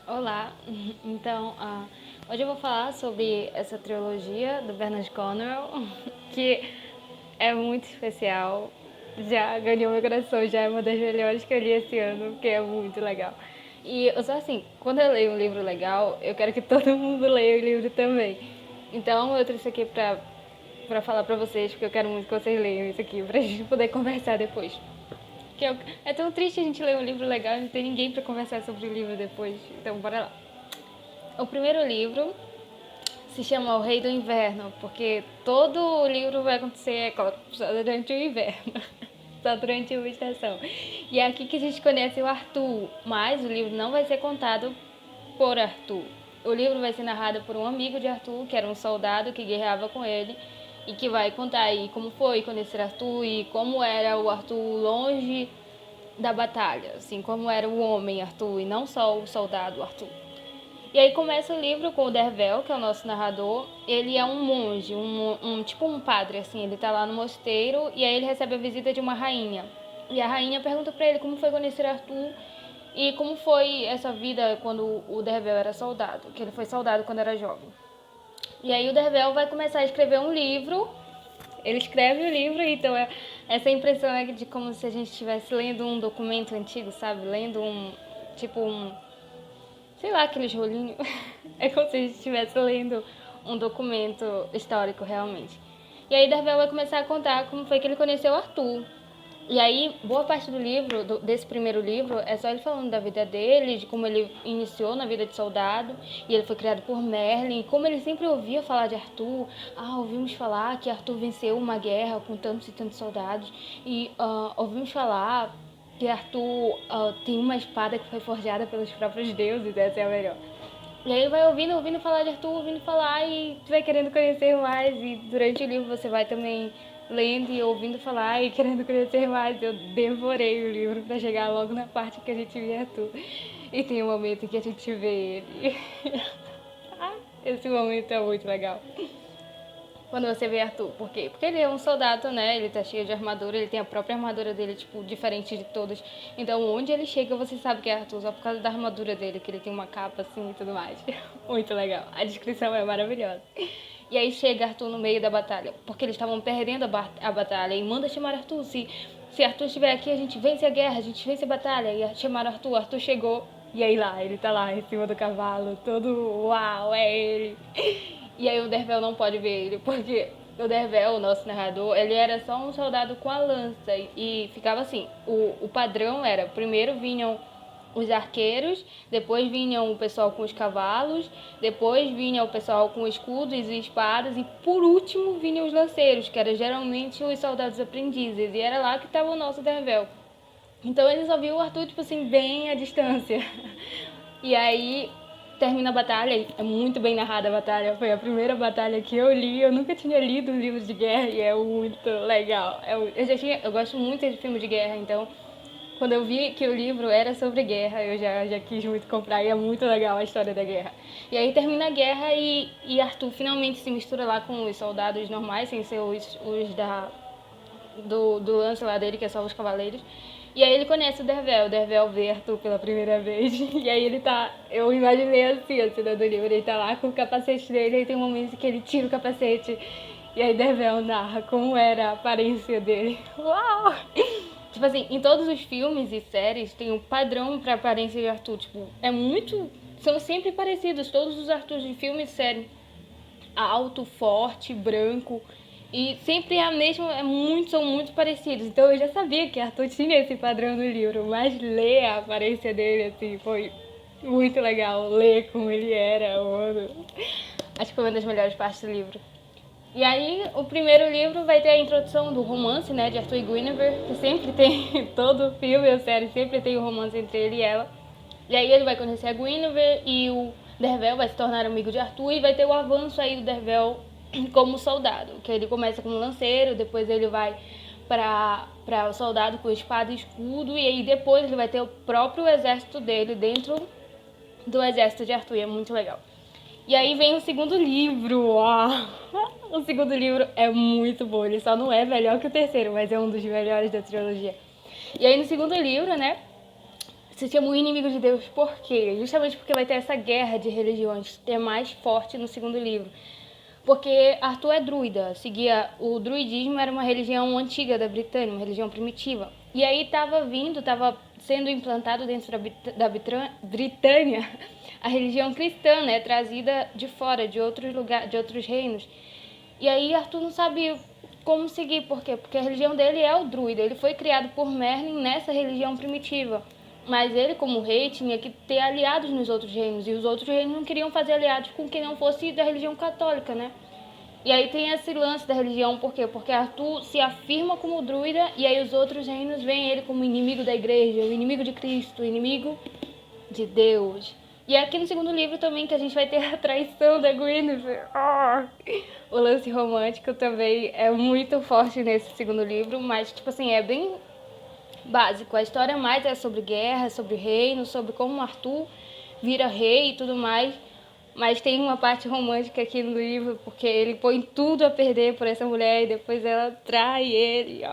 Olá, então hoje eu vou falar sobre essa trilogia do Bernard Cornwell, que é muito especial, já ganhou meu coração, já é uma das melhores que eu li esse ano, porque é muito legal. E eu sou assim, quando eu leio um livro legal, eu quero que todo mundo leia o livro também. Então eu trouxe aqui pra falar pra vocês, porque eu quero muito que vocês leiam isso aqui, pra gente poder conversar depois. Que é tão triste a gente ler um livro legal e não ter ninguém pra conversar sobre o livro depois. Então bora lá. O primeiro livro se chama O Rei do Inverno, porque todo o livro vai acontecer, é claro, só durante o inverno. Só durante uma estação. E é aqui que a gente conhece o Arthur, mas o livro não vai ser contado por Arthur. O livro vai ser narrado por um amigo de Arthur, que era um soldado que guerreava com ele, e que vai contar aí como foi conhecer Arthur e como era o Arthur longe da batalha, assim, como era o homem Arthur e não só o soldado Arthur. E aí começa o livro com o Dervel, que é o nosso narrador. Ele é um monge, tipo um padre, assim. Ele tá lá no mosteiro e aí ele recebe a visita de uma rainha. E a rainha pergunta pra ele como foi conhecer Arthur e como foi essa vida quando o Dervel era soldado, que ele foi soldado quando era jovem. E aí o Dervel vai começar a escrever um livro. Ele escreve o livro, então essa impressão é de como se a gente estivesse lendo um documento antigo, sabe? Lendo tipo um, sei lá, aqueles rolinhos. É como se a gente estivesse lendo um documento histórico, realmente. E aí Darvel vai começar a contar como foi que ele conheceu Arthur. E aí, boa parte do livro, desse primeiro livro, é só ele falando da vida dele, de como ele iniciou na vida de soldado, e ele foi criado por Merlin, e como ele sempre ouvia falar de Arthur. Ouvimos falar que Arthur venceu uma guerra com tantos e tantos soldados, e ouvimos falar que Arthur tem uma espada que foi forjada pelos próprios deuses, essa é a melhor. E aí vai ouvindo falar de Arthur, ouvindo falar e tu vai querendo conhecer mais. E durante o livro você vai também lendo e ouvindo falar e querendo conhecer mais. Eu devorei o livro pra chegar logo na parte que a gente vê Arthur. E tem um momento que a gente vê ele. Esse momento é muito legal. Quando você vê Arthur. Por quê? Porque ele é um soldado, né? Ele tá cheio de armadura, ele tem a própria armadura dele, tipo, diferente de todos. Então, onde ele chega, você sabe que é Arthur, só por causa da armadura dele, que ele tem uma capa assim e tudo mais. Muito legal. A descrição é maravilhosa. E aí chega Arthur no meio da batalha, porque eles estavam perdendo a batalha. E manda chamar Arthur. Se Arthur estiver aqui, a gente vence a guerra, a gente vence a batalha. E chamaram Arthur, Arthur chegou. E aí lá, ele tá lá em cima do cavalo, todo uau, é ele. E aí o Dervel não pode ver ele, porque o Dervel, o nosso narrador, ele era só um soldado com a lança. E ficava assim, o padrão era, primeiro vinham os arqueiros, depois vinham o pessoal com os cavalos, depois vinha o pessoal com escudos e espadas, e por último vinham os lanceiros, que eram geralmente os soldados aprendizes, e era lá que estava o nosso Dervel. Então eles só viam o Arthur, tipo assim, bem à distância. E aí termina a batalha, é muito bem narrada a batalha. Foi a primeira batalha que eu li. Eu nunca tinha lido um livro de guerra e é muito legal. Eu gosto muito de filme de guerra, então quando eu vi que o livro era sobre guerra, eu já quis muito comprar e é muito legal a história da guerra. E aí termina a guerra e Arthur finalmente se mistura lá com os soldados normais, sem ser os do lance lá dele, que é só os cavaleiros. E aí ele conhece o Dervel vê Arthur pela primeira vez. E aí ele tá. Eu imaginei assim, a cena do livro, ele tá lá com o capacete dele, e tem um momento que ele tira o capacete. E aí Dervel narra como era a aparência dele. Uau! Tipo assim, em todos os filmes e séries tem um padrão pra aparência de Arthur. Tipo, é muito. São sempre parecidos, todos os Arthurs de filme e série. Alto, forte, branco. E sempre é a mesma, são muito parecidos. Então eu já sabia que Arthur tinha esse padrão no livro, mas ler a aparência dele, assim, foi muito legal. Ler como ele era, mano. Acho que foi uma das melhores partes do livro. E aí, o primeiro livro vai ter a introdução do romance, né, de Arthur e Guinevere, que sempre tem, todo filme ou série sempre tem o um romance entre ele e ela. E aí ele vai conhecer a Guinevere e o Dervel vai se tornar amigo de Arthur e vai ter o avanço aí do Dervel como soldado, que ele começa como lanceiro, depois ele vai para o soldado com espada e escudo, e aí depois ele vai ter o próprio exército dele dentro do exército de Arthur, e é muito legal. E aí vem o segundo livro. O segundo livro é muito bom, ele só não é melhor que o terceiro, mas é um dos melhores da trilogia. E aí no segundo livro, né, se chama o inimigo de Deus. Por quê? Justamente porque vai ter essa guerra de religiões, que é mais forte no segundo livro. Porque Arthur é druida, seguia o druidismo, era uma religião antiga da Britânia, uma religião primitiva. E aí estava sendo implantado dentro da Britânia a religião cristã, né, trazida de fora, de outros lugares, de outros reinos. E aí Arthur não sabia como seguir, por quê? Porque a religião dele é o druida, ele foi criado por Merlin nessa religião primitiva. Mas ele, como rei, tinha que ter aliados nos outros reinos, e os outros reinos não queriam fazer aliados com quem não fosse da religião católica, né? E aí tem esse lance da religião, por quê? Porque Arthur se afirma como druida, e aí os outros reinos veem ele como inimigo da igreja, o inimigo de Cristo, o inimigo de Deus. E aqui no segundo livro também que a gente vai ter a traição da Guinevere. O lance romântico também é muito forte nesse segundo livro, mas, tipo assim, é bem básico. A história mais é sobre guerra, sobre reino, sobre como Arthur vira rei e tudo mais. Mas tem uma parte romântica aqui no livro, porque ele põe tudo a perder por essa mulher e depois ela trai ele.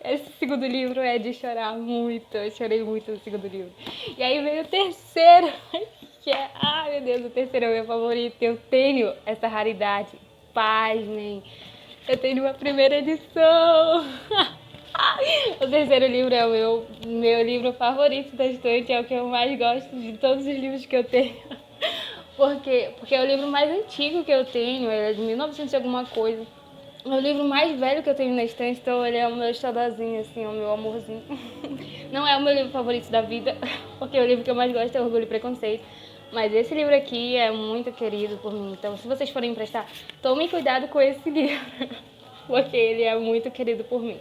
Esse segundo livro é de chorar muito. Eu chorei muito no segundo livro. E aí veio o terceiro, que é... Ai, meu Deus, o terceiro é o meu favorito. Eu tenho essa raridade. Pasmem. Eu tenho uma primeira edição. O terceiro livro é o meu livro favorito da estante, é o que eu mais gosto de todos os livros que eu tenho. Porque é o livro mais antigo que eu tenho, ele é de 1900 e alguma coisa. É o livro mais velho que eu tenho na estante, então ele é o meu xodózinho, assim, o meu amorzinho. Não é o meu livro favorito da vida, porque o livro que eu mais gosto é Orgulho e Preconceito. Mas esse livro aqui é muito querido por mim, então se vocês forem emprestar, tomem cuidado com esse livro, porque ele é muito querido por mim.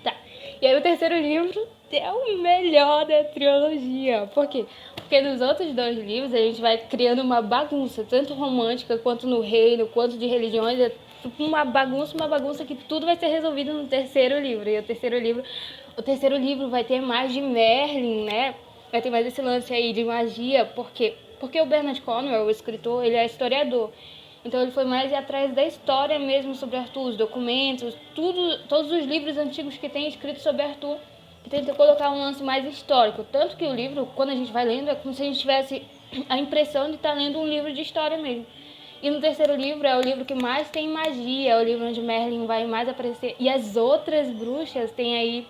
Tá, e aí o terceiro livro é o melhor da trilogia. Por quê? Porque nos outros dois livros a gente vai criando uma bagunça, tanto romântica quanto no reino, quanto de religiões. É uma bagunça que tudo vai ser resolvido no terceiro livro. E o terceiro livro vai ter mais de Merlin, né? Vai ter mais esse lance aí de magia. Por quê? Porque o Bernard Cornwell, o escritor, ele é historiador. Então ele foi mais atrás da história mesmo sobre Arthur, os documentos, todos os livros antigos que tem escritos sobre Arthur, que tenta colocar um lance mais histórico. Tanto que o livro, quando a gente vai lendo, é como se a gente tivesse a impressão de estar lendo um livro de história mesmo. E no terceiro livro é o livro que mais tem magia, é o livro onde Merlin vai mais aparecer. E as outras bruxas tem aí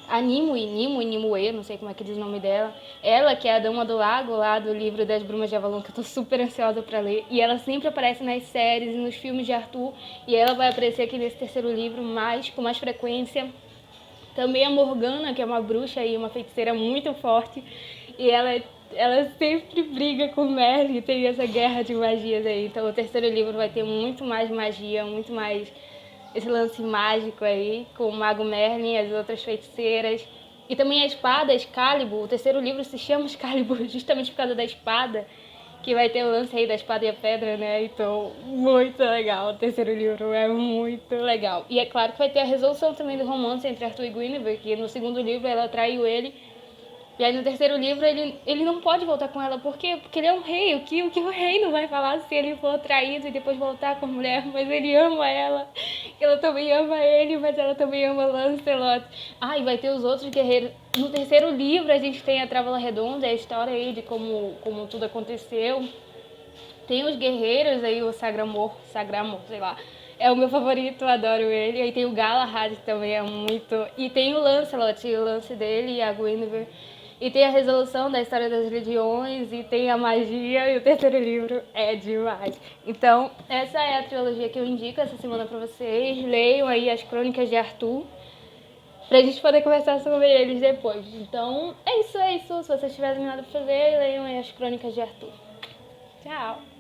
a Nimue, não sei como é que diz o nome dela. Ela, que é a Dama do Lago, lá do livro das Brumas de Avalon, que eu tô super ansiosa pra ler. E ela sempre aparece nas séries e nos filmes de Arthur. E ela vai aparecer aqui nesse terceiro livro com mais frequência. Também a Morgana, que é uma bruxa e uma feiticeira muito forte. E ela sempre briga com Merlin, tem essa guerra de magias aí. Então o terceiro livro vai ter muito mais magia, muito mais esse lance mágico aí, com o Mago Merlin e as outras feiticeiras. E também a espada, Excalibur. O terceiro livro se chama Excalibur justamente por causa da espada, que vai ter o lance aí da espada e a pedra, né? Então, muito legal. O terceiro livro é muito legal. E é claro que vai ter a resolução também do romance entre Arthur e Guinevere, que no segundo livro ela traiu ele. E aí no terceiro livro ele não pode voltar com ela. Por quê? Porque ele é um rei. O que o rei não vai falar se ele for traído e depois voltar com a mulher? Mas ele ama ela. Ela também ama ele, mas ela também ama Lancelot. Ah, e vai ter os outros guerreiros. No terceiro livro a gente tem a Trávola Redonda, a história aí de como tudo aconteceu. Tem os guerreiros aí, o Sagramor, sei lá. É o meu favorito, adoro ele. Aí tem o Galahad, que também é muito... E tem o Lancelot, o lance dele e a Guinevere. E tem a resolução da história das religiões, e tem a magia, e o terceiro livro é demais. Então, essa é a trilogia que eu indico essa semana pra vocês. Leiam aí as Crônicas de Arthur, pra gente poder conversar sobre eles depois. Então, é isso. Se vocês tiverem nada pra fazer, leiam aí as Crônicas de Arthur. Tchau!